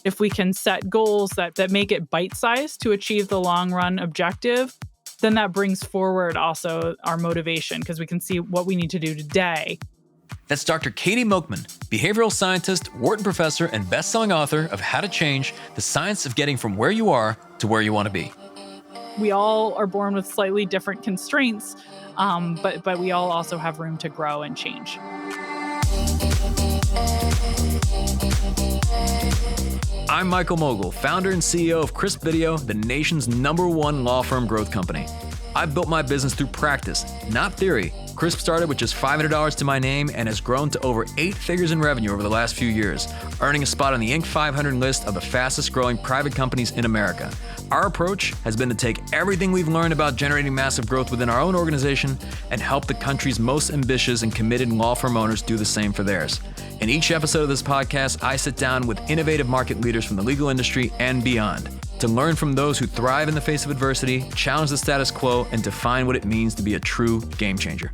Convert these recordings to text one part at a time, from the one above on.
if we can set goals that make it bite-sized to achieve the long-run objective, then that brings forward also our motivation because we can see what we need to do today. That's Dr. Katy Milkman, behavioral scientist, Wharton professor, and best-selling author of How to Change, the Science of Getting from Where You Are to Where You Want to Be. We all are born with slightly different constraints, but we all also have room to grow and change. I'm Michael Mogul, founder and CEO of Crisp Video, the nation's #1 law firm growth company. I've built my business through practice, not theory. Crisp started with just $500 to my name and has grown to over 8 figures in revenue over the last few years, earning a spot on the Inc. 500 list of the fastest growing private companies in America. Our approach has been to take everything we've learned about generating massive growth within our own organization and help the country's most ambitious and committed law firm owners do the same for theirs. In each episode of this podcast, I sit down with innovative market leaders from the legal industry and beyond to learn from those who thrive in the face of adversity, challenge the status quo, and define what it means to be a true game changer.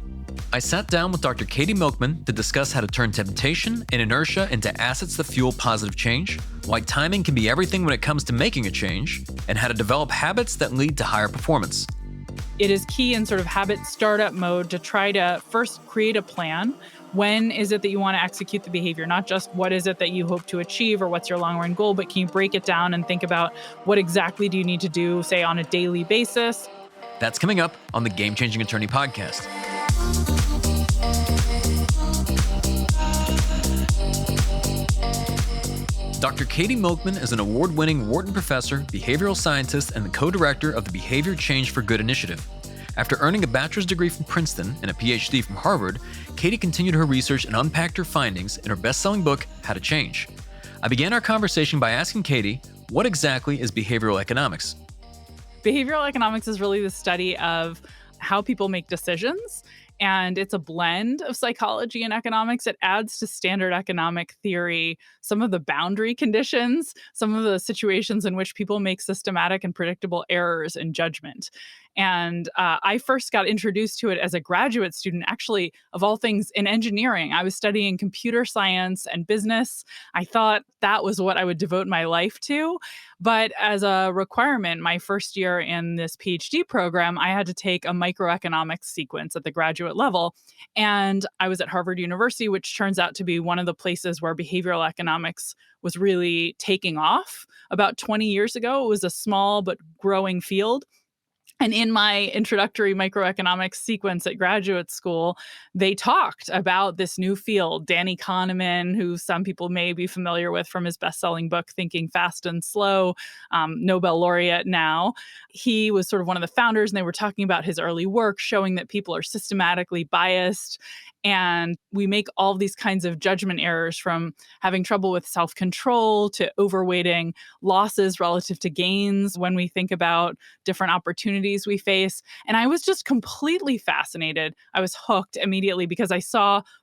I sat down with Dr. Katy Milkman to discuss how to turn temptation and inertia into assets that fuel positive change, why timing can be everything when it comes to making a change, and how to develop habits that lead to higher performance. It is key in sort of habit startup mode to try to first create a plan. When is it that you want to execute the behavior? Not just what is it that you hope to achieve or what's your long-run goal, but can you break it down and think about what exactly do you need to do, say, on a daily basis? That's coming up on the Game Changing Attorney podcast. Dr. Katy Milkman is an award-winning Wharton professor, behavioral scientist, and the co-director of the Behavior Change for Good initiative. After earning a bachelor's degree from Princeton and a PhD from Harvard, Katy continued her research and unpacked her findings in her best-selling book, How to Change. I began our conversation by asking Katy, what exactly is behavioral economics? Behavioral economics is really the study of how people make decisions, and it's a blend of psychology and economics. It adds to standard economic theory some of the boundary conditions, some of the situations in which people make systematic and predictable errors in judgment. And I first got introduced to it as a graduate student, actually, of all things, in engineering. I was studying computer science and business. I thought that was what I would devote my life to. But as a requirement, my first year in this PhD program, I had to take a microeconomics sequence at the graduate level. And I was at Harvard University, which turns out to be one of the places where behavioral economics was really taking off. About 20 years ago, it was a small but growing field. And in my introductory microeconomics sequence at graduate school, they talked about this new field. Danny Kahneman, who some people may be familiar with from his best-selling book, Thinking Fast and Slow, Nobel laureate now. He was sort of one of the founders, and they were talking about his early work, showing that people are systematically biased. And we make all these kinds of judgment errors, from having trouble with self-control to overweighting losses relative to gains when we think about different opportunities we face. And I was just completely fascinated. I was hooked immediately because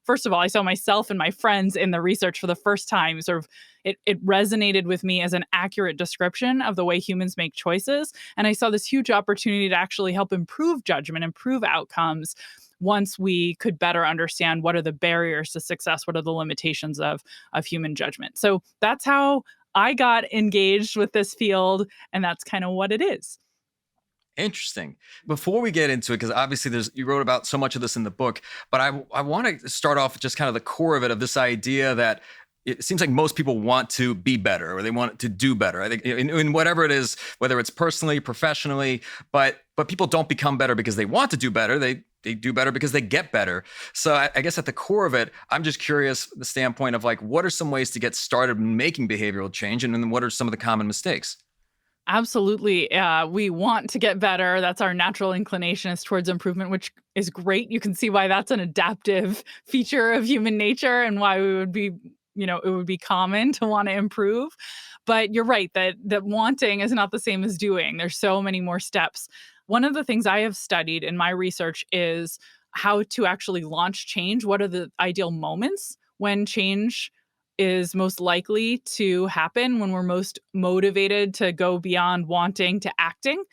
first of all, I saw myself and my friends in the research for the first time. Sort of, it resonated with me as an accurate description of the way humans make choices. And I saw this huge opportunity to actually help improve judgment, improve outcomes, once we could better understand what are the barriers to success, what are the limitations of human judgment. So that's how I got engaged with this field, and that's kind of what it is. Interesting. Before we get into it, because obviously you wrote about so much of this in the book, but I want to start off with just kind of the core of it, of this idea that it seems like most people want to be better, or they want to do better. I think in whatever it is, whether it's personally, professionally, but people don't become better because they want to do better. They do better because they get better. So I guess at the core of it, I'm just curious, the standpoint of like, what are some ways to get started making behavioral change, and then what are some of the common mistakes? Absolutely. We want to get better. That's our natural inclination, is towards improvement, which is great. You can see why that's an adaptive feature of human nature, and why we would be, it would be common to want to improve. But you're right that wanting is not the same as doing. There's so many more steps. One of the things I have studied in my research is how to actually launch change. What are the ideal moments when change is most likely to happen, when we're most motivated to go beyond wanting to acting?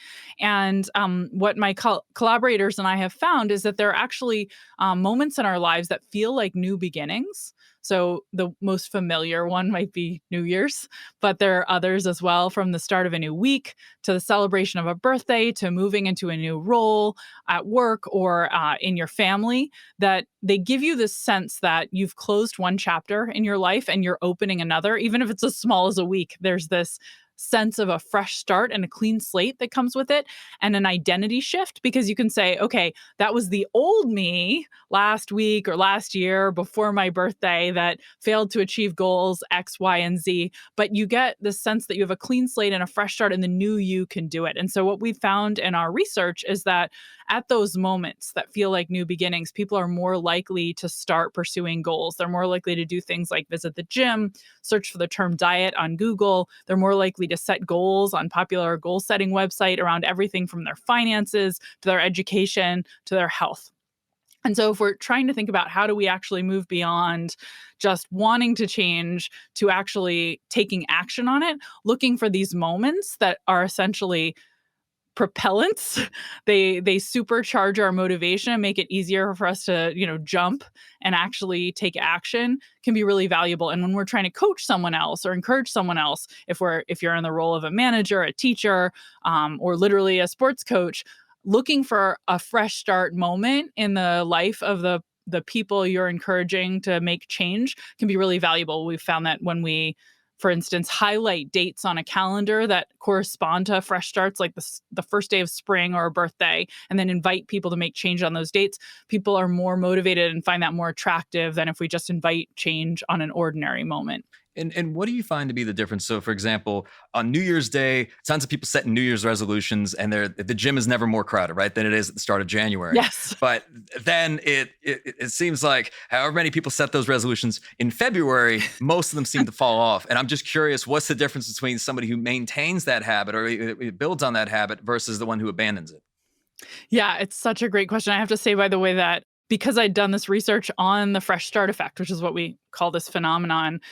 And what my collaborators and I have found is that there are actually moments in our lives that feel like new beginnings. So the most familiar one might be New Year's, but there are others as well, from the start of a new week to the celebration of a birthday to moving into a new role at work or in your family, that they give you this sense that you've closed one chapter in your life and you're opening another, even if it's as small as a week. There's this sense of a fresh start and a clean slate that comes with it, and an identity shift, because you can say, okay, that was the old me last week or last year before my birthday that failed to achieve goals X, Y, and Z. But you get the sense that you have a clean slate and a fresh start, and the new you can do it. And so, what we found in our research is that at those moments that feel like new beginnings, people are more likely to start pursuing goals. They're more likely to do things like visit the gym, search for the term diet on Google. They're more likely to set goals on popular goal setting website around everything from their finances to their education to their health. And so, if we're trying to think about how do we actually move beyond just wanting to change to actually taking action on it, looking for these moments that are essentially propellants. They supercharge our motivation and make it easier for us to, jump and actually take action, can be really valuable. And when we're trying to coach someone else or encourage someone else, if you're in the role of a manager, a teacher, or literally a sports coach, looking for a fresh start moment in the life of the people you're encouraging to make change can be really valuable. We've found that when we, for instance, highlight dates on a calendar that correspond to fresh starts, like the first day of spring or a birthday, and then invite people to make change on those dates, people are more motivated and find that more attractive than if we just invite change on an ordinary moment. And what do you find to be the difference? So, for example, on New Year's Day, tons of people setting New Year's resolutions, and the gym is never more crowded, right, than it is at the start of January. Yes. But then it seems like however many people set those resolutions in February, most of them seem to fall off. And I'm just curious, what's the difference between somebody who maintains that habit or it builds on that habit versus the one who abandons it? Yeah, it's such a great question. I have to say, by the way, that because I'd done this research on the fresh start effect, which is what we call this phenomenon,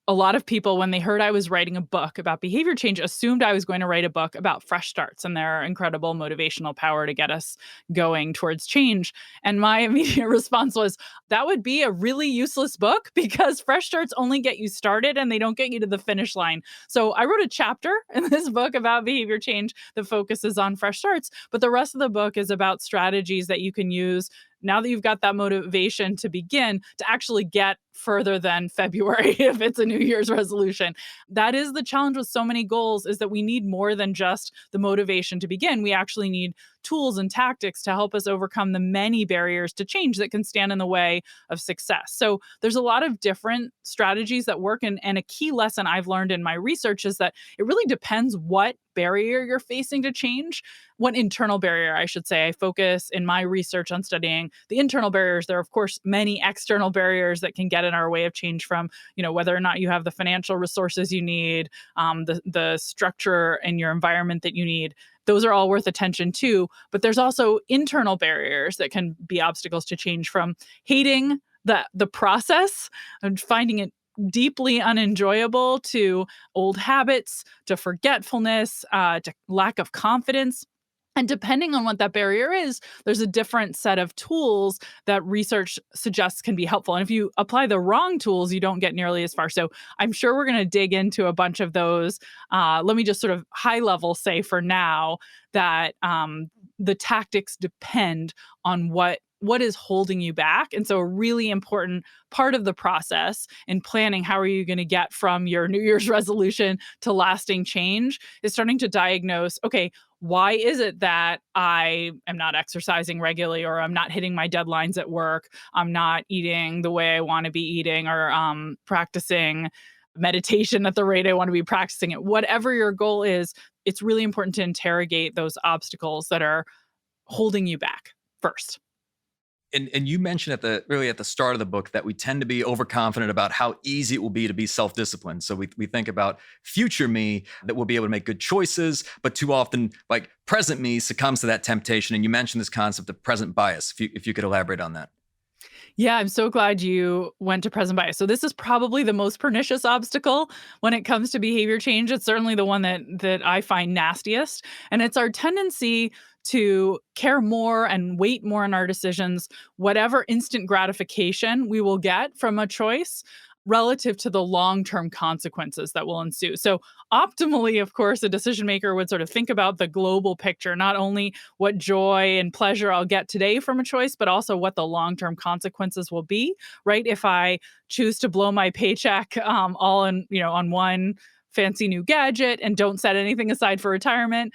a lot of people, when they heard I was writing a book about behavior change, assumed I was going to write a book about fresh starts and their incredible motivational power to get us going towards change. And my immediate response was, that would be a really useless book because fresh starts only get you started and they don't get you to the finish line. So I wrote a chapter in this book about behavior change that focuses on fresh starts, but the rest of the book is about strategies that you can use now that you've got that motivation to begin to actually get further than February if it's a New Year's resolution. That is the challenge with so many goals, is that we need more than just the motivation to begin. We actually need tools and tactics to help us overcome the many barriers to change that can stand in the way of success. So there's a lot of different strategies that work. And a key lesson I've learned in my research is that it really depends what barrier you're facing to change, what internal barrier, I should say. I focus in my research on studying the internal barriers. There are, of course, many external barriers that can get in our way of change, from, whether or not you have the financial resources you need, the structure and your environment that you need. Those are all worth attention too. But there's also internal barriers that can be obstacles to change, from hating the process and finding it deeply unenjoyable, to old habits, to forgetfulness, to lack of confidence. And depending on what that barrier is, there's a different set of tools that research suggests can be helpful. And if you apply the wrong tools, you don't get nearly as far. So I'm sure we're going to dig into a bunch of those. Let me just sort of high level say for now that the tactics depend on what is holding you back. And so a really important part of the process in planning how are you going to get from your New Year's resolution to lasting change is starting to diagnose, okay, why is it that I am not exercising regularly, or I'm not hitting my deadlines at work, I'm not eating the way I want to be eating, or practicing meditation at the rate I want to be practicing it. Whatever your goal is, it's really important to interrogate those obstacles that are holding you back first. And you mentioned at the start of the book that we tend to be overconfident about how easy it will be to be self-disciplined. So we think about future me that will be able to make good choices, but too often, like, present me succumbs to that temptation. And you mentioned this concept of present bias. If you could elaborate on that. Yeah, I'm so glad you went to present bias. So this is probably the most pernicious obstacle when it comes to behavior change. It's certainly the one that I find nastiest, and it's our tendency to care more and weight more in our decisions, whatever instant gratification we will get from a choice relative to the long-term consequences that will ensue. So optimally, of course, a decision maker would sort of think about the global picture, not only what joy and pleasure I'll get today from a choice, but also what the long term consequences will be, right? If I choose to blow my paycheck all in, on one fancy new gadget and don't set anything aside for retirement,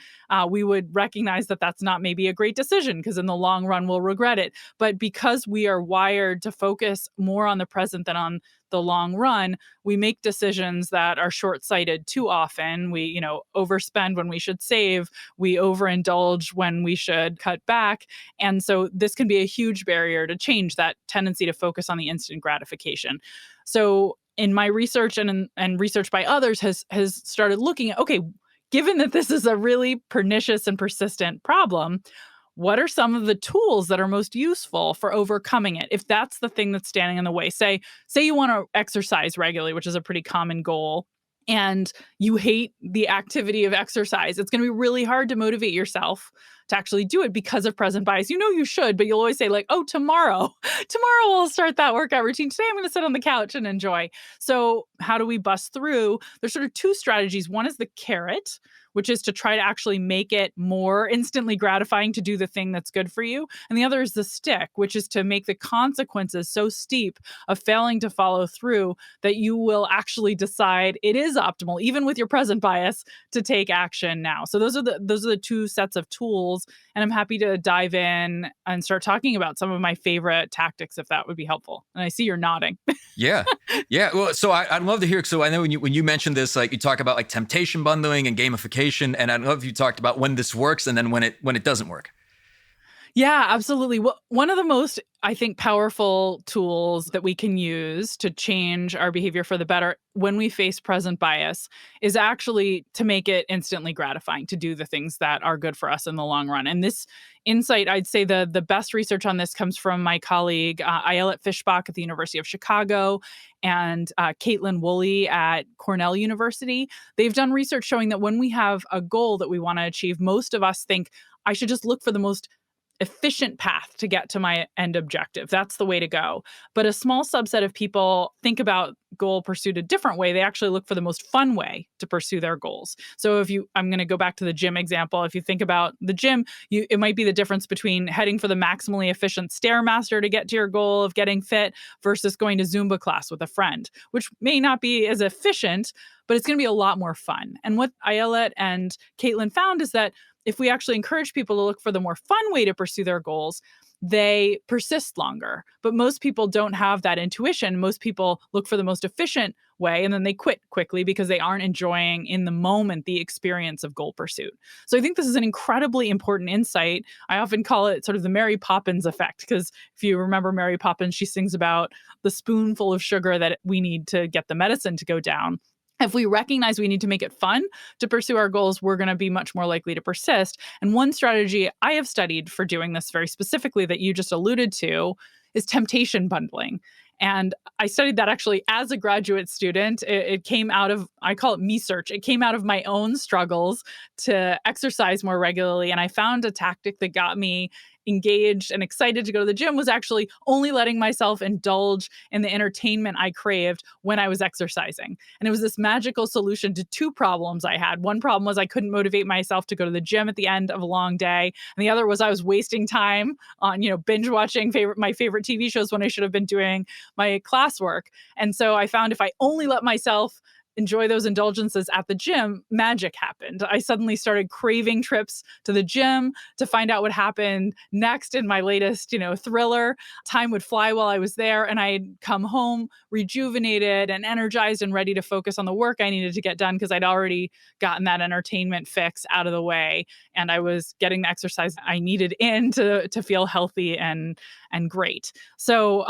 we would recognize that that's not maybe a great decision because in the long run we'll regret it. But because we are wired to focus more on the present than on the long run, we make decisions that are short-sighted too often. We, overspend when we should save. We overindulge when we should cut back. And so this can be a huge barrier to change, that tendency to focus on the instant gratification. So in my research and research by others has started looking at, okay, given that this is a really pernicious and persistent problem, what are some of the tools that are most useful for overcoming it? If that's the thing that's standing in the way, say you want to exercise regularly, which is a pretty common goal, and you hate the activity of exercise, it's going to be really hard to motivate yourself to actually do it because of present bias. You know you should, but you'll always say like, "Oh, tomorrow, tomorrow I'll start that workout routine. Today I'm going to sit on the couch and enjoy." So, how do we bust through? There's sort of two strategies. One is the carrot, which is to try to actually make it more instantly gratifying to do the thing that's good for you. And the other is the stick, which is to make the consequences so steep of failing to follow through that you will actually decide it is optimal, even with your present bias, to take action now. So those are the two sets of tools. And I'm happy to dive in and start talking about some of my favorite tactics if that would be helpful. And I see you're nodding. Yeah. Yeah. Well, so I'd love to hear. So I know when you mentioned this, like you talk about like temptation bundling and gamification, and I'd love if you talked about when this works and then when it doesn't work. Yeah, absolutely. Well, one of the most, I think, powerful tools that we can use to change our behavior for the better when we face present bias is actually to make it instantly gratifying to do the things that are good for us in the long run. And this insight, I'd say the best research on this comes from my colleague, Ayelet Fishbach at the University of Chicago and Caitlin Woolley at Cornell University. They've done research showing that when we have a goal that we want to achieve, most of us think, I should just look for the most efficient path to get to my end objective. That's the way to go. But a small subset of people think about goal pursuit a different way. They actually look for the most fun way to pursue their goals. So I'm going to go back to the gym example. If you think about the gym, it might be the difference between heading for the maximally efficient Stairmaster to get to your goal of getting fit versus going to Zumba class with a friend, which may not be as efficient, but it's going to be a lot more fun. And what Ayelet and Caitlin found is that if we actually encourage people to look for the more fun way to pursue their goals, they persist longer. But most people don't have that intuition. Most people look for the most efficient way and then they quit quickly because they aren't enjoying in the moment the experience of goal pursuit. So I think this is an incredibly important insight. I often call it sort of the Mary Poppins effect, because if you remember Mary Poppins, she sings about the spoonful of sugar that we need to get the medicine to go down. If we recognize we need to make it fun to pursue our goals, we're going to be much more likely to persist. And one strategy I have studied for doing this very specifically that you just alluded to is temptation bundling. And I studied that actually as a graduate student. It came out of, I call it me search. It came out of my own struggles to exercise more regularly. And I found a tactic that got me engaged and excited to go to the gym was actually only letting myself indulge in the entertainment I craved when I was exercising. And it was this magical solution to two problems I had. One problem was I couldn't motivate myself to go to the gym at the end of a long day. And the other was I was wasting time on, binge watching my favorite TV shows when I should have been doing my classwork. And so I found if I only let myself enjoy those indulgences at the gym, magic happened. I suddenly started craving trips to the gym to find out what happened next in my latest, thriller. Time would fly while I was there, and I'd come home rejuvenated and energized and ready to focus on the work I needed to get done because I'd already gotten that entertainment fix out of the way, and I was getting the exercise I needed in to feel healthy and great. So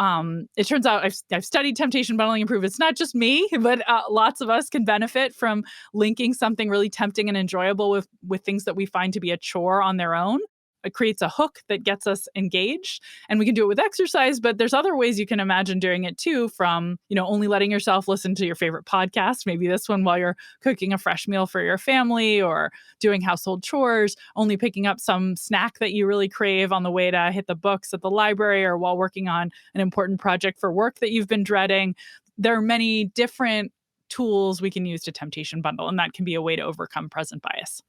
it turns out I've studied temptation bundling and proved it's not just me, but lots of us can benefit from linking something really tempting and enjoyable with things that we find to be a chore on their own. it creates a hook that gets us engaged. And we can do it with exercise, but there's other ways you can imagine doing it too, from, only letting yourself listen to your favorite podcast, maybe this one while you're cooking a fresh meal for your family or doing household chores, only picking up some snack that you really crave on the way to hit the books at the library or while working on an important project for work that you've been dreading. There are many different tools we can use to temptation bundle, and that can be a way to overcome present bias.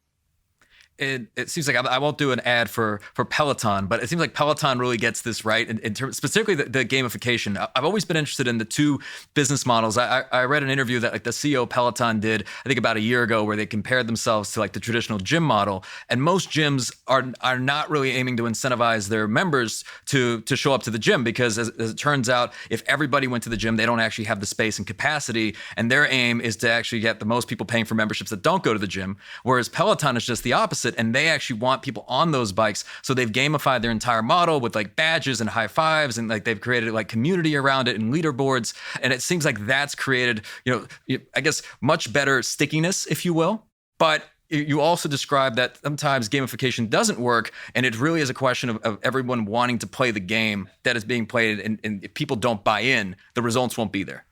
It seems like I won't do an ad for Peloton, but it seems like Peloton really gets this right in terms, specifically the gamification. I've always been interested in the two business models. I read an interview that the CEO of Peloton did, I think about a year ago, where they compared themselves to the traditional gym model. And most gyms are not really aiming to incentivize their members to show up to the gym, because as it turns out, if everybody went to the gym, they don't actually have the space and capacity. And their aim is to actually get the most people paying for memberships that don't go to the gym. Whereas Peloton is just the opposite. And they actually want people on those bikes. So they've gamified their entire model with badges and high fives, and they've created community around it and leaderboards. And it seems like that's created, I guess, much better stickiness, if you will. But you also described that sometimes gamification doesn't work, and it really is a question of everyone wanting to play the game that is being played. And if people don't buy in, the results won't be there.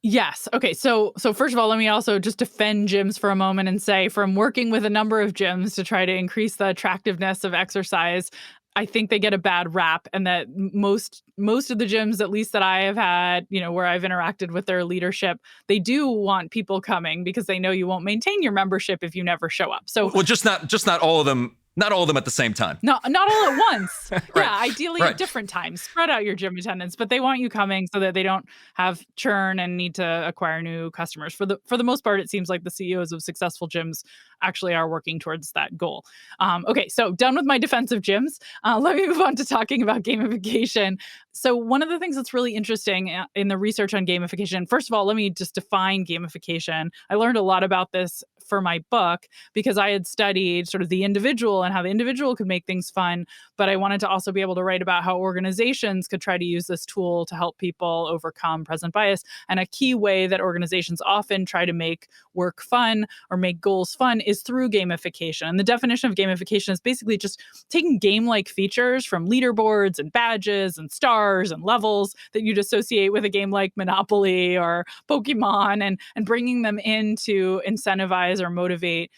Yes. Okay. So first of all, let me also just defend gyms for a moment and say, from working with a number of gyms to try to increase the attractiveness of exercise, I think they get a bad rap, and that most of the gyms, at least that I have had, where I've interacted with their leadership, they do want people coming because they know you won't maintain your membership if you never show up. So, well, just not all of them. Not all of them at the same time. No, not all at once. Right. Yeah, ideally at different times. Spread out your gym attendance, but they want you coming so that they don't have churn and need to acquire new customers. For the most part, it seems like the CEOs of successful gyms actually are working towards that goal. Okay, so done with my defense of gyms. Let me move on to talking about gamification. So one of the things that's really interesting in the research on gamification, first of all, let me just define gamification. I learned a lot about this for my book because I had studied sort of the individual and how the individual could make things fun, but I wanted to also be able to write about how organizations could try to use this tool to help people overcome present bias. And a key way that organizations often try to make work fun or make goals fun is through gamification. And the definition of gamification is basically just taking game-like features from leaderboards and badges and stars and levels that you'd associate with a game like Monopoly or Pokemon, and bringing them in to incentivize or motivate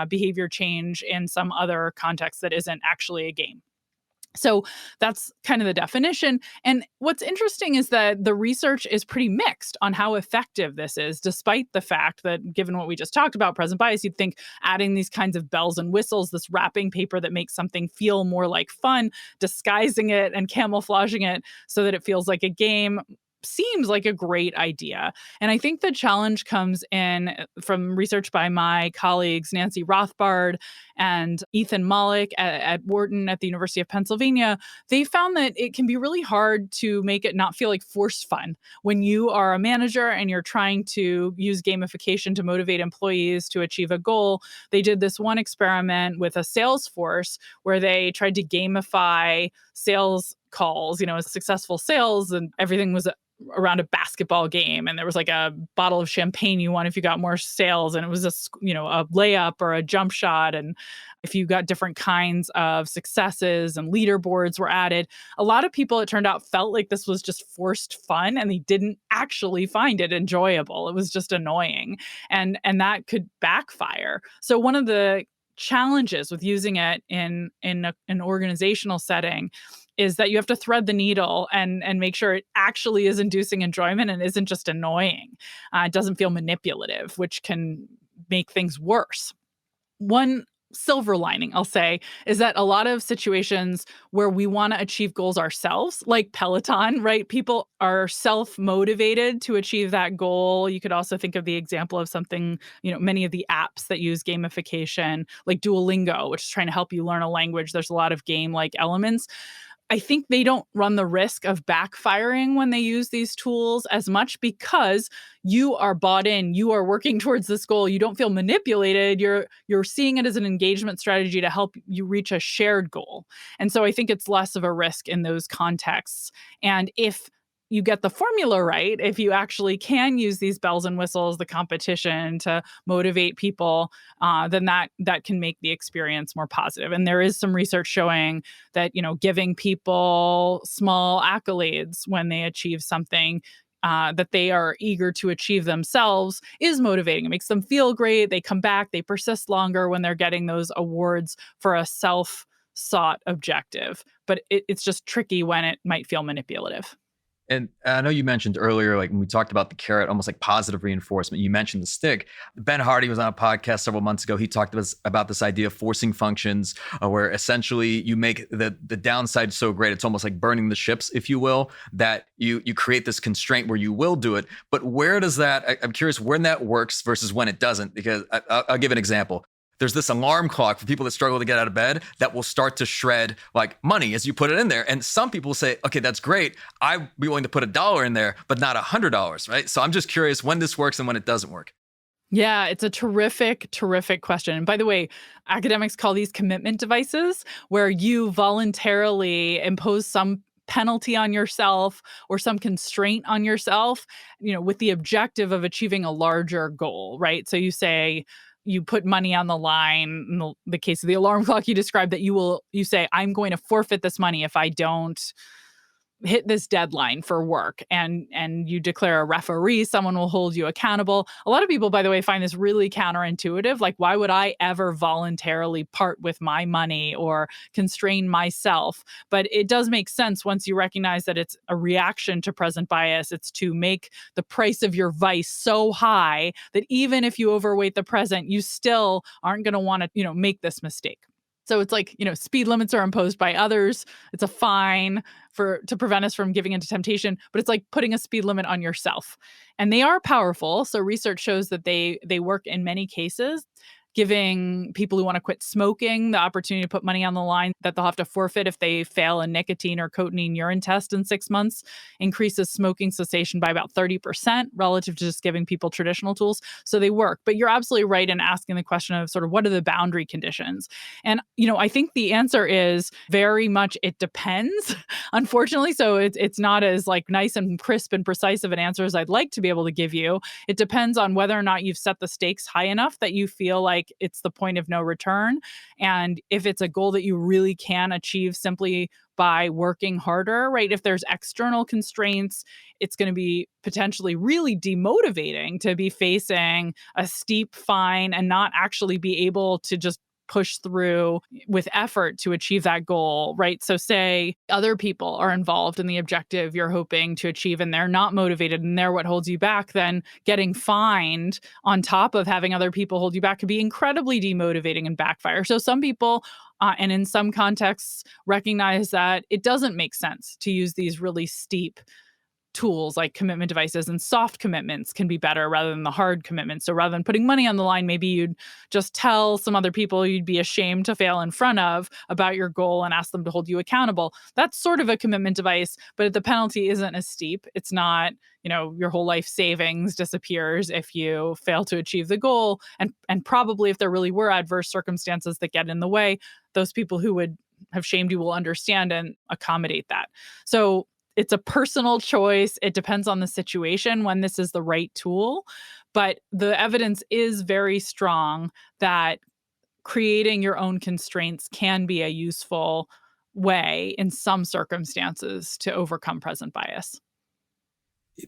behavior change in some other context that isn't actually a game. So that's kind of the definition. And what's interesting is that the research is pretty mixed on how effective this is, despite the fact that, given what we just talked about, present bias, you'd think adding these kinds of bells and whistles, this wrapping paper that makes something feel more like fun, disguising it and camouflaging it so that it feels like a game, seems like a great idea. And I think the challenge comes in from research by my colleagues, Nancy Rothbard and Ethan Mollick at Wharton at the University of Pennsylvania. They found that it can be really hard to make it not feel like forced fun when you are a manager and you're trying to use gamification to motivate employees to achieve a goal. They did this one experiment with a sales force where they tried to gamify sales calls, successful sales, and everything was around a basketball game, and there was like a bottle of champagne you won if you got more sales, and it was a layup or a jump shot, and if you got different kinds of successes and leaderboards were added. A lot of people, it turned out, felt like this was just forced fun, and they didn't actually find it enjoyable. It was just annoying, and that could backfire. So one of the challenges with using it in an organizational setting is that you have to thread the needle and make sure it actually is inducing enjoyment and isn't just annoying. It doesn't feel manipulative, which can make things worse. One silver lining, I'll say, is that a lot of situations where we want to achieve goals ourselves, like Peloton, right? People are self-motivated to achieve that goal. You could also think of the example of something, many of the apps that use gamification, like Duolingo, which is trying to help you learn a language. There's a lot of game-like elements. I think they don't run the risk of backfiring when they use these tools as much because you are bought in, you are working towards this goal. You don't feel manipulated. You're seeing it as an engagement strategy to help you reach a shared goal. And so I think it's less of a risk in those contexts. And if you get the formula right, if you actually can use these bells and whistles, the competition to motivate people, then that can make the experience more positive. And there is some research showing that, giving people small accolades when they achieve something that they are eager to achieve themselves is motivating. It makes them feel great. They come back, they persist longer when they're getting those awards for a self sought objective. But it's just tricky when it might feel manipulative. And I know you mentioned earlier, like when we talked about the carrot, almost like positive reinforcement, you mentioned the stick. Ben Hardy was on a podcast several months ago. He talked about this idea of forcing functions, where essentially you make the downside so great, it's almost like burning the ships, if you will, that you create this constraint where you will do it. But where does that, I'm curious when that works versus when it doesn't, because I'll give an example. There's this alarm clock for people that struggle to get out of bed that will start to shred like money as you put it in there. And some people say, okay, that's great. I'd be willing to put $1 in there, but not $100, right? So I'm just curious when this works and when it doesn't work. Yeah, it's a terrific, terrific question. And by the way, academics call these commitment devices, where you voluntarily impose some penalty on yourself or some constraint on yourself, with the objective of achieving a larger goal, right? So you put money on the line. In the case of the alarm clock you described, that you say, I'm going to forfeit this money if I don't hit this deadline for work, and you declare a referee, someone will hold you accountable. A lot of people, by the way, find this really counterintuitive. Like, why would I ever voluntarily part with my money or constrain myself? But it does make sense once you recognize that it's a reaction to present bias. It's to make the price of your vice so high that even if you overweight the present, you still aren't going to want to, make this mistake. So it's like, speed limits are imposed by others. It's a fine to prevent us from giving into temptation, but it's like putting a speed limit on yourself. And they are powerful. So research shows that they work in many cases, giving people who want to quit smoking the opportunity to put money on the line that they'll have to forfeit if they fail a nicotine or cotinine urine test in 6 months, increases smoking cessation by about 30% relative to just giving people traditional tools. So they work. But you're absolutely right in asking the question of sort of what are the boundary conditions? And, I think the answer is very much it depends, unfortunately. So it's not as like nice and crisp and precise of an answer as I'd like to be able to give you. It depends on whether or not you've set the stakes high enough that you feel like it's the point of no return. And if it's a goal that you really can achieve simply by working harder, right? If there's external constraints, it's going to be potentially really demotivating to be facing a steep fine and not actually be able to just push through with effort to achieve that goal, right? So say other people are involved in the objective you're hoping to achieve and they're not motivated and they're what holds you back, then getting fined on top of having other people hold you back could be incredibly demotivating and backfire. So some people and in some contexts recognize that it doesn't make sense to use these really steep tools like commitment devices, and soft commitments can be better rather than the hard commitments. So rather than putting money on the line, maybe you'd just tell some other people you'd be ashamed to fail in front of about your goal and ask them to hold you accountable. That's sort of a commitment device, but the penalty isn't as steep. It's not, your whole life savings disappears if you fail to achieve the goal. And probably if there really were adverse circumstances that get in the way, those people who would have shamed you will understand and accommodate that. So it's a personal choice. It depends on the situation when this is the right tool. But the evidence is very strong that creating your own constraints can be a useful way in some circumstances to overcome present bias.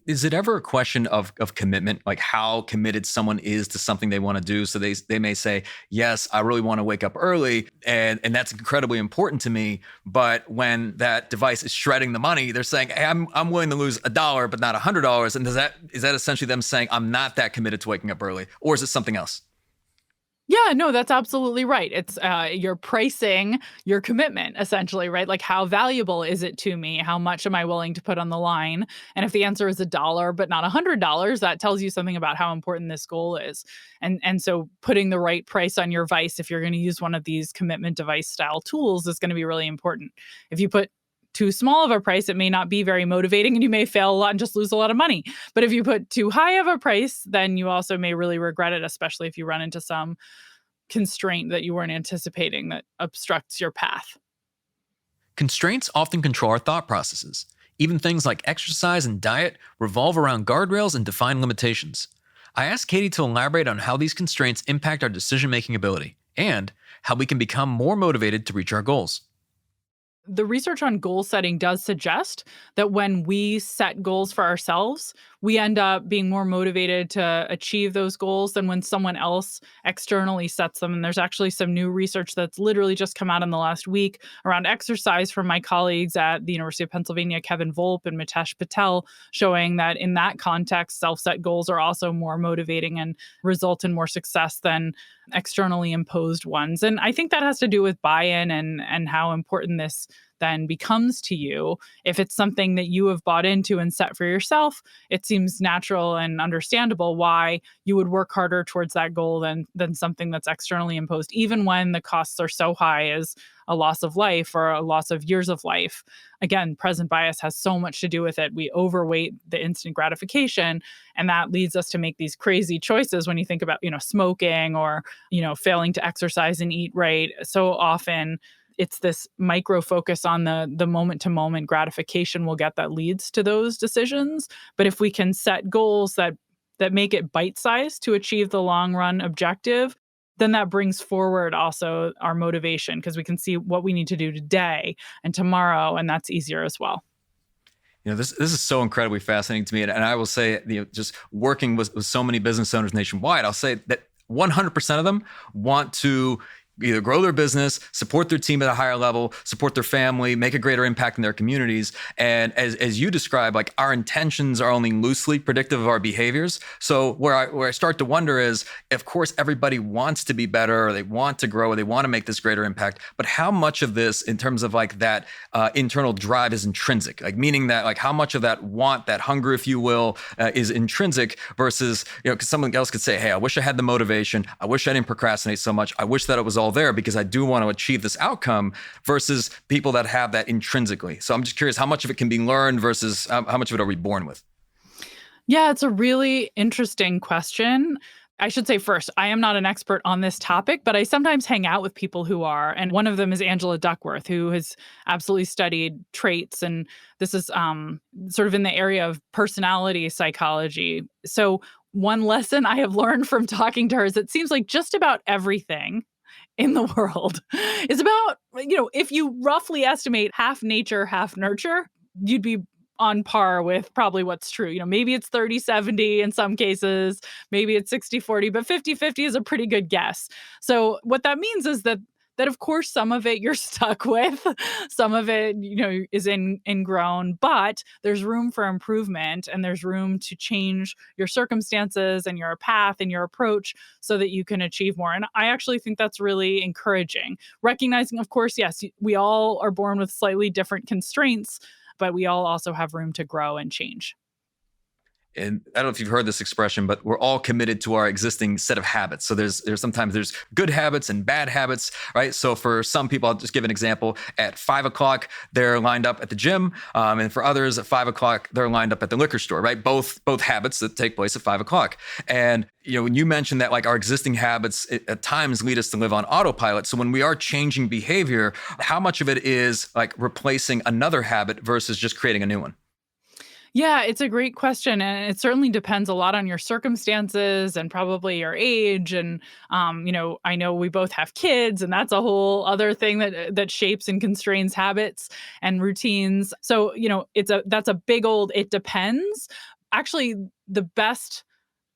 Is it ever a question of commitment, like how committed someone is to something they want to do? So they may say, yes, I really want to wake up early, and that's incredibly important to me. But when that device is shredding the money, they're saying, hey, I'm willing to lose $1, but not $100. And is that essentially them saying, I'm not that committed to waking up early? Or is it something else? Yeah, no, that's absolutely right. It's you're pricing your commitment essentially, right? Like how valuable is it to me? How much am I willing to put on the line? And if the answer is $1 but not $100, that tells you something about how important this goal is. And so putting the right price on your vice, if you're going to use one of these commitment device style tools, is going to be really important. If you put too small of a price, it may not be very motivating and you may fail a lot and just lose a lot of money. But if you put too high of a price, then you also may really regret it, especially if you run into some constraint that you weren't anticipating that obstructs your path. Constraints often control our thought processes. Even things like exercise and diet revolve around guardrails and defined limitations. I asked Katy to elaborate on how these constraints impact our decision making ability and how we can become more motivated to reach our goals. The research on goal setting does suggest that when we set goals for ourselves, we end up being more motivated to achieve those goals than when someone else externally sets them. And there's actually some new research that's literally just come out in the last week around exercise from my colleagues at the University of Pennsylvania, Kevin Volpe and Mitesh Patel, showing that in that context, self-set goals are also more motivating and result in more success than externally imposed ones. And I think that has to do with buy-in and how important this then becomes to you. If it's something that you have bought into and set for yourself, it seems natural and understandable why you would work harder towards that goal than something that's externally imposed, even when the costs are so high as a loss of life or a loss of years of life. Again, present bias has so much to do with it. We overweight the instant gratification, and that leads us to make these crazy choices when you think about, smoking or, failing to exercise and eat right. So often it's this micro focus on the moment to moment gratification we'll get that leads to those decisions. But if we can set goals that make it bite sized to achieve the long run objective, then that brings forward also our motivation because we can see what we need to do today and tomorrow, and that's easier as well. This is so incredibly fascinating to me. And I will say, just working with so many business owners nationwide, I'll say that 100% of them want to either grow their business, support their team at a higher level, support their family, make a greater impact in their communities. And as you describe, like our intentions are only loosely predictive of our behaviors. So where I start to wonder is, of course, everybody wants to be better, or they want to grow, or they want to make this greater impact. But how much of this, in terms of like that internal drive, is intrinsic? Like meaning that like how much of that want, that hunger, if you will, is intrinsic versus, because someone else could say, hey, I wish I had the motivation. I wish I didn't procrastinate so much. I wish that it was all there because I do want to achieve this outcome, versus people that have that intrinsically. So I'm just curious how much of it can be learned versus how much of it are we born with? Yeah, it's a really interesting question. I should say first, I am not an expert on this topic, but I sometimes hang out with people who are. And one of them is Angela Duckworth, who has absolutely studied traits. And this is sort of in the area of personality psychology. So one lesson I have learned from talking to her is it seems like just about everything in the world is about, if you roughly estimate half nature, half nurture, you'd be on par with probably what's true. Maybe it's 30-70 in some cases, maybe it's 60-40, but 50-50 is a pretty good guess. So what that means is that of course some of it you're stuck with, some of it, is ingrown, but there's room for improvement and there's room to change your circumstances and your path and your approach so that you can achieve more. And I actually think that's really encouraging. Recognizing, of course, yes, we all are born with slightly different constraints, but we all also have room to grow and change. And I don't know if you've heard this expression, but we're all committed to our existing set of habits. So there's sometimes there's good habits and bad habits, right? So for some people, I'll just give an example. At 5 o'clock, they're lined up at the gym. And for others, at 5 o'clock, they're lined up at the liquor store, right? Both habits that take place at 5 o'clock. And when you mentioned that like our existing habits at times lead us to live on autopilot. So when we are changing behavior, how much of it is like replacing another habit versus just creating a new one? Yeah, it's a great question. And it certainly depends a lot on your circumstances and probably your age. And, I know we both have kids, and that's a whole other thing that shapes and constrains habits and routines. So, that's a big old, it depends. Actually, the best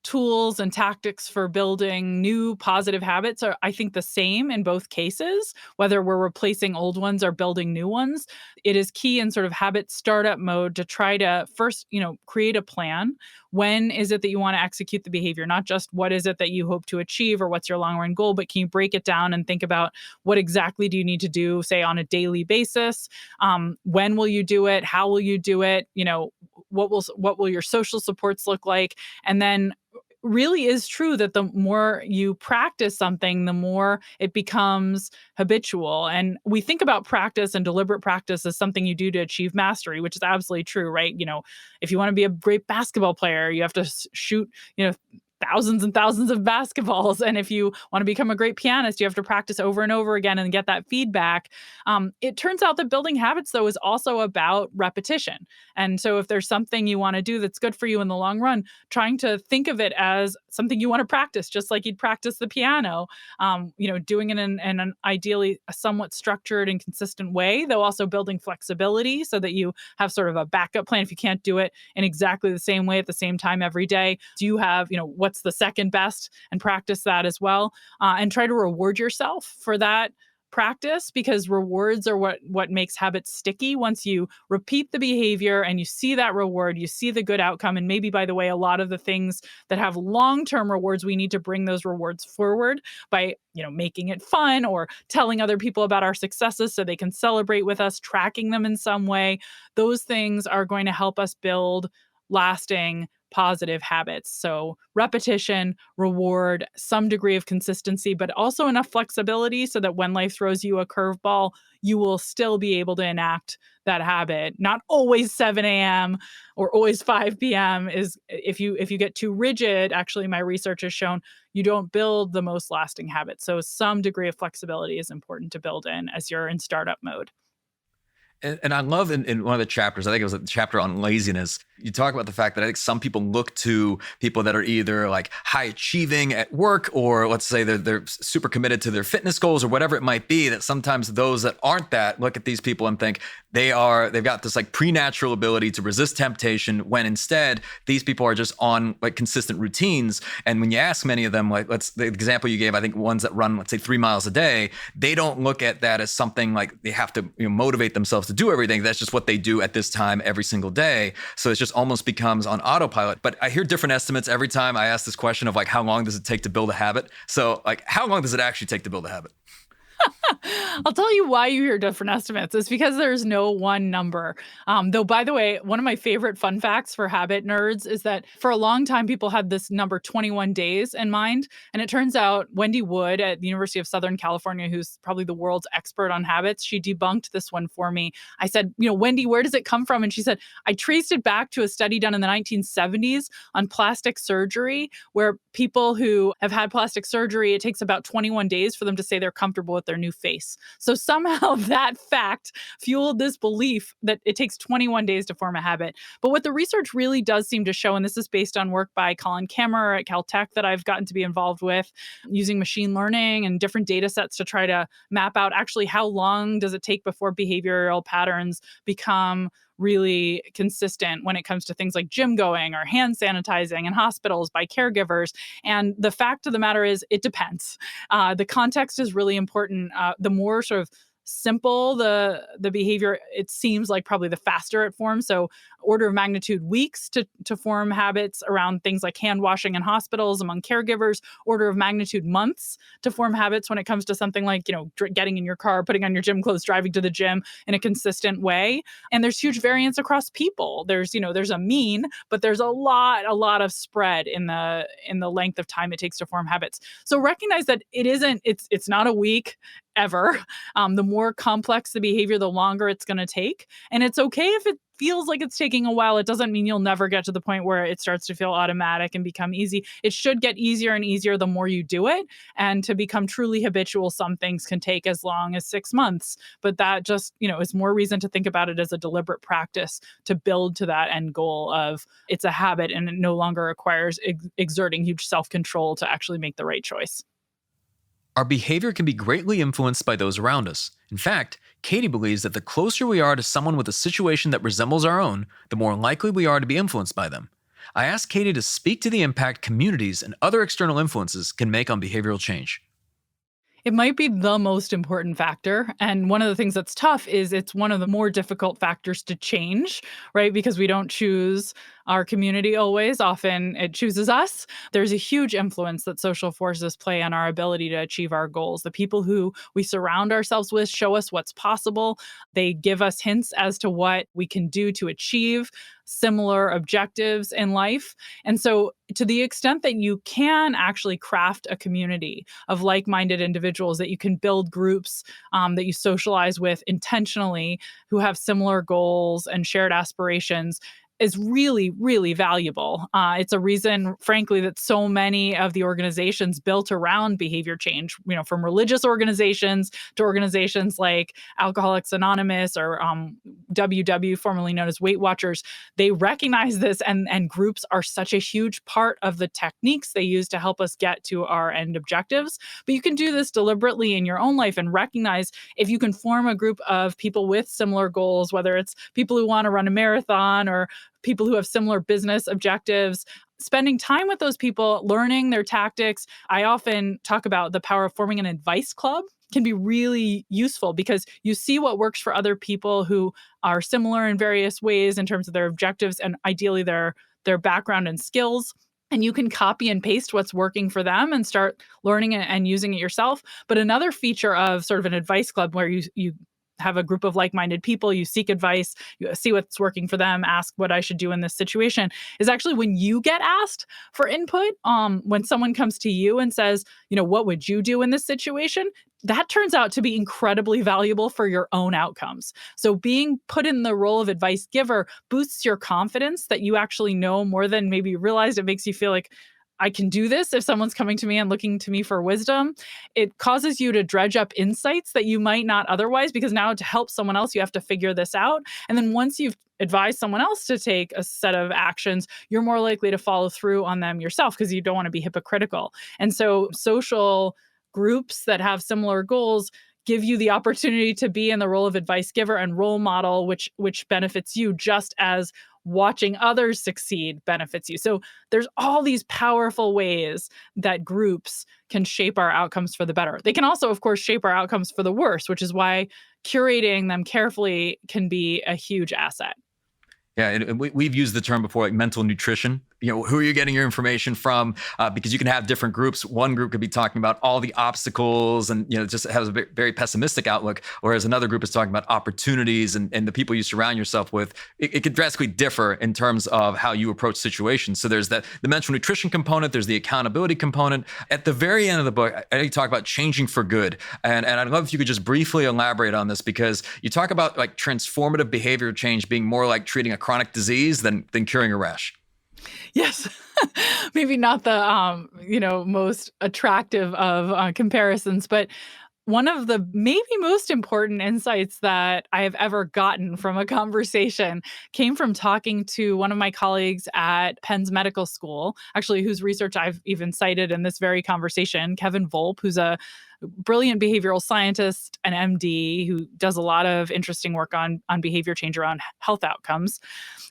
tools and tactics for building new positive habits are, I think, the same in both cases, whether we're replacing old ones or building new ones. It is key in sort of habit startup mode to try to first, create a plan. When is it that you want to execute the behavior? Not just what is it that you hope to achieve or what's your long run goal, but can you break it down and think about what exactly do you need to do, say, on a daily basis? When will you do it? How will you do it? What will your social supports look like? And then really is true that the more you practice something, the more it becomes habitual. And we think about practice and deliberate practice as something you do to achieve mastery, which is absolutely true, right? If you want to be a great basketball player, you have to shoot, thousands and thousands of basketballs. And if you want to become a great pianist, you have to practice over and over again and get that feedback. It turns out that building habits, though, is also about repetition. And so if there's something you want to do that's good for you in the long run, trying to think of it as something you want to practice, just like you'd practice the piano, doing it in an ideally a somewhat structured and consistent way, though also building flexibility so that you have sort of a backup plan if you can't do it in exactly the same way at the same time every day. Do you have, what's the second best, and practice that as well, and try to reward yourself for that practice, because rewards are what makes habits sticky. Once you repeat the behavior and you see that reward, you see the good outcome. And maybe, by the way, a lot of the things that have long-term rewards, we need to bring those rewards forward by making it fun, or telling other people about our successes so they can celebrate with us, tracking them in some way. Those things are going to help us build lasting positive habits. So repetition, reward, some degree of consistency, but also enough flexibility so that when life throws you a curveball, you will still be able to enact that habit. Not always 7 a.m. or always 5 p.m. is if you get too rigid, actually my research has shown you don't build the most lasting habits. So some degree of flexibility is important to build in as you're in startup mode. And I love in one of the chapters, I think it was a chapter on laziness, you talk about the fact that I think some people look to people that are either like high achieving at work, or let's say they're super committed to their fitness goals or whatever it might be, that sometimes those that aren't that look at these people and think they've got this like preternatural ability to resist temptation, when instead these people are just on like consistent routines. And when you ask many of them, like the example you gave, I think ones that run, let's say 3 miles a day, they don't look at that as something like they have to motivate themselves to do everything. That's just what they do at this time every single day. So it's just almost becomes on autopilot. But I hear different estimates every time I ask this question of like, how long does it take to build a habit? So like, how long does it actually take to build a habit? I'll tell you why you hear different estimates. It's because there's no one number. Though, by the way, one of my favorite fun facts for habit nerds is that for a long time, people had this number 21 days in mind. And it turns out Wendy Wood at the University of Southern California, who's probably the world's expert on habits, she debunked this one for me. I said, Wendy, where does it come from? And she said, I traced it back to a study done in the 1970s on plastic surgery, where people who have had plastic surgery, it takes about 21 days for them to say they're comfortable with their new face. So somehow that fact fueled this belief that it takes 21 days to form a habit. But what the research really does seem to show, and this is based on work by Colin Kammerer at Caltech that I've gotten to be involved with, using machine learning and different data sets to try to map out actually how long does it take before behavioral patterns become really consistent when it comes to things like gym going or hand sanitizing in hospitals by caregivers. And the fact of the matter is, it depends. The context is really important. The more sort of simple the behavior, it seems like probably the faster it forms. So order of magnitude weeks to form habits around things like hand washing in hospitals among caregivers, order of magnitude months to form habits when it comes to something like, getting in your car, putting on your gym clothes, driving to the gym in a consistent way. And there's huge variance across people. There's a mean, but there's a lot of spread in the length of time it takes to form habits. So recognize that it's not a week ever. The more complex the behavior, the longer it's going to take. And it's okay if it feels like it's taking a while. It doesn't mean you'll never get to the point where it starts to feel automatic and become easy. It should get easier and easier the more you do it. And to become truly habitual, some things can take as long as 6 months. But that just, is more reason to think about it as a deliberate practice to build to that end goal of it's a habit and it no longer requires exerting huge self-control to actually make the right choice. Our behavior can be greatly influenced by those around us. In fact, Katy believes that the closer we are to someone with a situation that resembles our own, the more likely we are to be influenced by them. I asked Katy to speak to the impact communities and other external influences can make on behavioral change. It might be the most important factor. And one of the things that's tough is it's one of the more difficult factors to change, right? Because we don't choose our community always. Often it chooses us. There's a huge influence that social forces play on our ability to achieve our goals. The people who we surround ourselves with show us what's possible. They give us hints as to what we can do to achieve similar objectives in life. And so to the extent that you can actually craft a community of like-minded individuals, that you can build groups that you socialize with intentionally who have similar goals and shared aspirations, is really, really valuable. It's a reason, frankly, that so many of the organizations built around behavior change, from religious organizations to organizations like Alcoholics Anonymous or WW, formerly known as Weight Watchers, they recognize this, and groups are such a huge part of the techniques they use to help us get to our end objectives. But you can do this deliberately in your own life and recognize if you can form a group of people with similar goals, whether it's people who want to run a marathon or people who have similar business objectives, spending time with those people, learning their tactics. I often talk about the power of forming an advice club can be really useful because you see what works for other people who are similar in various ways in terms of their objectives and ideally their background and skills. And you can copy and paste what's working for them and start learning it and using it yourself. But another feature of sort of an advice club where you have a group of like-minded people, you seek advice, you see what's working for them, ask what I should do in this situation, is actually when you get asked for input, when someone comes to you and says, what would you do in this situation? That turns out to be incredibly valuable for your own outcomes. So being put in the role of advice giver boosts your confidence that you actually know more than maybe you realized. It makes you feel like, I can do this if someone's coming to me and looking to me for wisdom. It causes you to dredge up insights that you might not otherwise, because now to help someone else, you have to figure this out. And then once you've advised someone else to take a set of actions, you're more likely to follow through on them yourself because you don't want to be hypocritical. And so social groups that have similar goals give you the opportunity to be in the role of advice giver and role model, which benefits you just as watching others succeed benefits you. So there's all these powerful ways that groups can shape our outcomes for the better. They can also, of course, shape our outcomes for the worse, which is why curating them carefully can be a huge asset. Yeah, and we've used the term before, like mental nutrition. Who are you getting your information from? Because you can have different groups. One group could be talking about all the obstacles and, just has a very pessimistic outlook, whereas another group is talking about opportunities and the people you surround yourself with. It could drastically differ in terms of how you approach situations. So there's the mental nutrition component, there's the accountability component. At the very end of the book, I know you talk about changing for good. And I'd love if you could just briefly elaborate on this, because you talk about like transformative behavior change being more like treating a chronic disease than curing a rash. Yes. Maybe not the, most attractive of comparisons, but one of the maybe most important insights that I have ever gotten from a conversation came from talking to one of my colleagues at Penn's Medical School, actually, whose research I've even cited in this very conversation, Kevin Volpe, who's a brilliant behavioral scientist, an MD, who does a lot of interesting work on behavior change around health outcomes.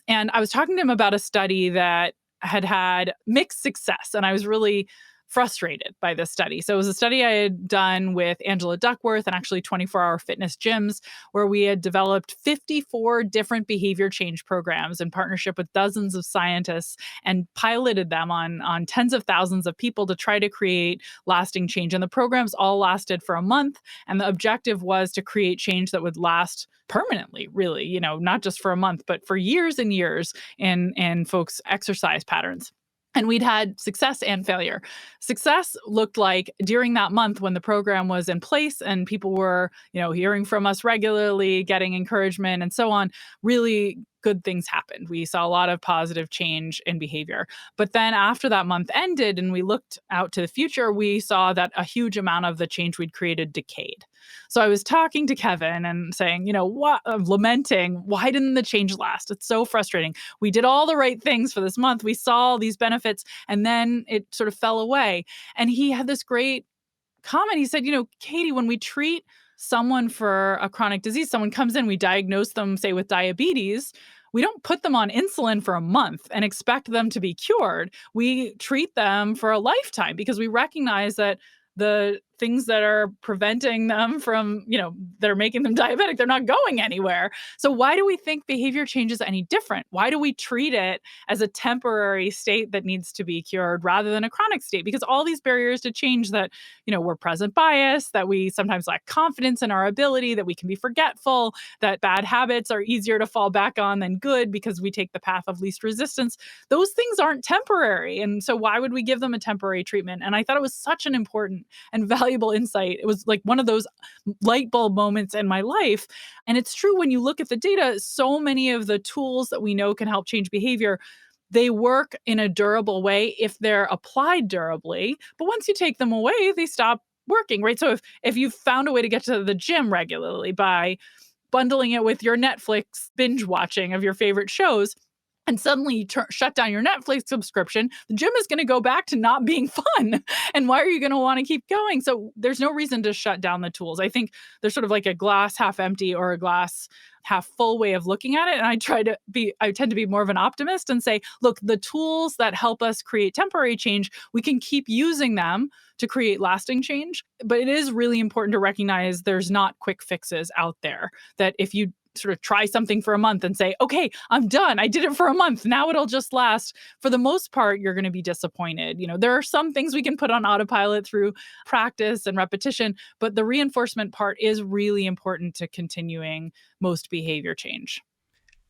And I was talking to him about a study that had mixed success, and I was really frustrated by this study. So it was a study I had done with Angela Duckworth and actually 24-hour fitness gyms, where we had developed 54 different behavior change programs in partnership with dozens of scientists and piloted them on tens of thousands of people to try to create lasting change. And the programs all lasted for a month. And the objective was to create change that would last permanently, really, not just for a month, but for years and years in folks' exercise patterns. And we'd had success and failure. Success looked like during that month when the program was in place and people were, hearing from us regularly, getting encouragement and so on, really good things happened. We saw a lot of positive change in behavior. But then after that month ended and we looked out to the future, we saw that a huge amount of the change we'd created decayed. So I was talking to Kevin and saying, lamenting, why didn't the change last? It's so frustrating. We did all the right things for this month. We saw all these benefits and then it sort of fell away. And he had this great comment. He said, Katy, when we treat someone for a chronic disease, someone comes in, we diagnose them, say, with diabetes, we don't put them on insulin for a month and expect them to be cured. We treat them for a lifetime because we recognize that the things that are preventing them from, that are making them diabetic, they're not going anywhere. So why do we think behavior change is any different? Why do we treat it as a temporary state that needs to be cured rather than a chronic state? Because all these barriers to change that, we're present bias, that we sometimes lack confidence in our ability, that we can be forgetful, that bad habits are easier to fall back on than good because we take the path of least resistance. Those things aren't temporary. And so why would we give them a temporary treatment? And I thought it was such an important and valuable valuable insight. It was like one of those light bulb moments in my life. And it's true when you look at the data, so many of the tools that we know can help change behavior, they work in a durable way if they're applied durably. But once you take them away, they stop working, right? So if you've found a way to get to the gym regularly by bundling it with your Netflix binge watching of your favorite shows, and suddenly you shut down your Netflix subscription, the gym is going to go back to not being fun. And why are you going to want to keep going? So there's no reason to shut down the tools. I think there's sort of like a glass half empty or a glass half full way of looking at it. And I tend to be more of an optimist and say, look, the tools that help us create temporary change, we can keep using them to create lasting change. But it is really important to recognize there's not quick fixes out there, that if you sort of try something for a month and say, okay, I'm done. I did it for a month. Now it'll just last. For the most part, you're going to be disappointed. There are some things we can put on autopilot through practice and repetition, but the reinforcement part is really important to continuing most behavior change.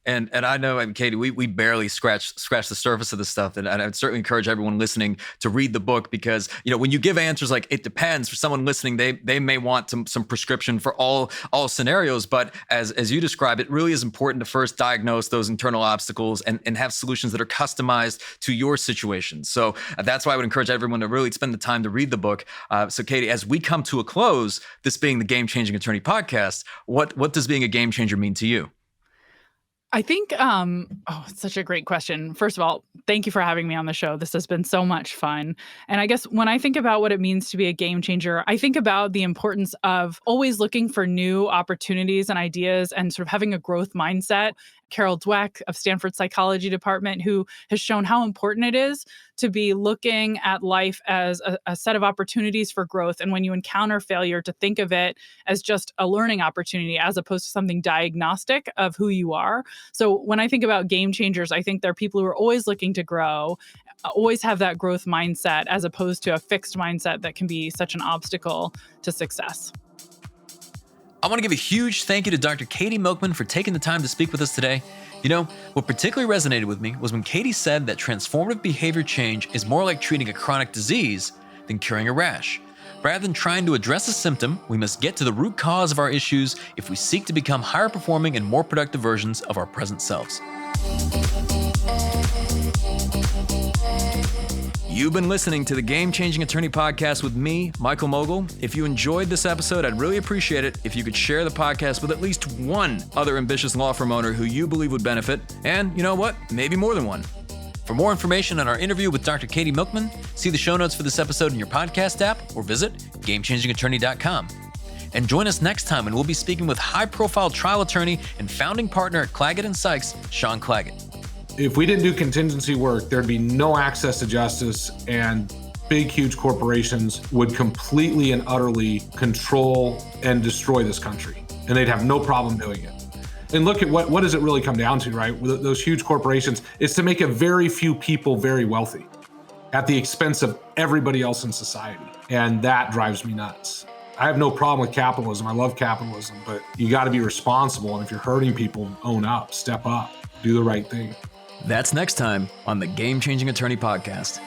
And I know, Katy, we barely scratch the surface of this stuff. And I'd certainly encourage everyone listening to read the book, because, when you give answers like it depends, for someone listening, they may want some prescription for all scenarios. But as you describe, it really is important to first diagnose those internal obstacles and have solutions that are customized to your situation. So that's why I would encourage everyone to really spend the time to read the book. So Katy, as we come to a close, this being the Game Changing Attorney podcast, what does being a game changer mean to you? I think, it's such a great question. First of all, thank you for having me on the show. This has been so much fun. And I guess when I think about what it means to be a game changer, I think about the importance of always looking for new opportunities and ideas and sort of having a growth mindset. Carol Dweck of Stanford Psychology Department, who has shown how important it is to be looking at life as a set of opportunities for growth. And when you encounter failure, to think of it as just a learning opportunity as opposed to something diagnostic of who you are. So when I think about game changers, I think they're people who are always looking to grow, always have that growth mindset, as opposed to a fixed mindset that can be such an obstacle to success. I want to give a huge thank you to Dr. Katy Milkman for taking the time to speak with us today. What particularly resonated with me was when Katy said that transformative behavior change is more like treating a chronic disease than curing a rash. Rather than trying to address a symptom, we must get to the root cause of our issues if we seek to become higher performing and more productive versions of our present selves. You've been listening to the Game Changing Attorney podcast with me, Michael Mogul. If you enjoyed this episode, I'd really appreciate it if you could share the podcast with at least one other ambitious law firm owner who you believe would benefit. And you know what? Maybe more than one. For more information on our interview with Dr. Katy Milkman, see the show notes for this episode in your podcast app or visit GameChangingAttorney.com. And join us next time when we'll be speaking with high-profile trial attorney and founding partner at Claggett & Sykes, Sean Claggett. If we didn't do contingency work, there'd be no access to justice, and big, huge corporations would completely and utterly control and destroy this country. And they'd have no problem doing it. And look at what does it really come down to, right? With those huge corporations, it's to make a very few people very wealthy at the expense of everybody else in society. And that drives me nuts. I have no problem with capitalism. I love capitalism, but you got to be responsible. And if you're hurting people, own up, step up, do the right thing. That's next time on the Game Changing Attorney podcast.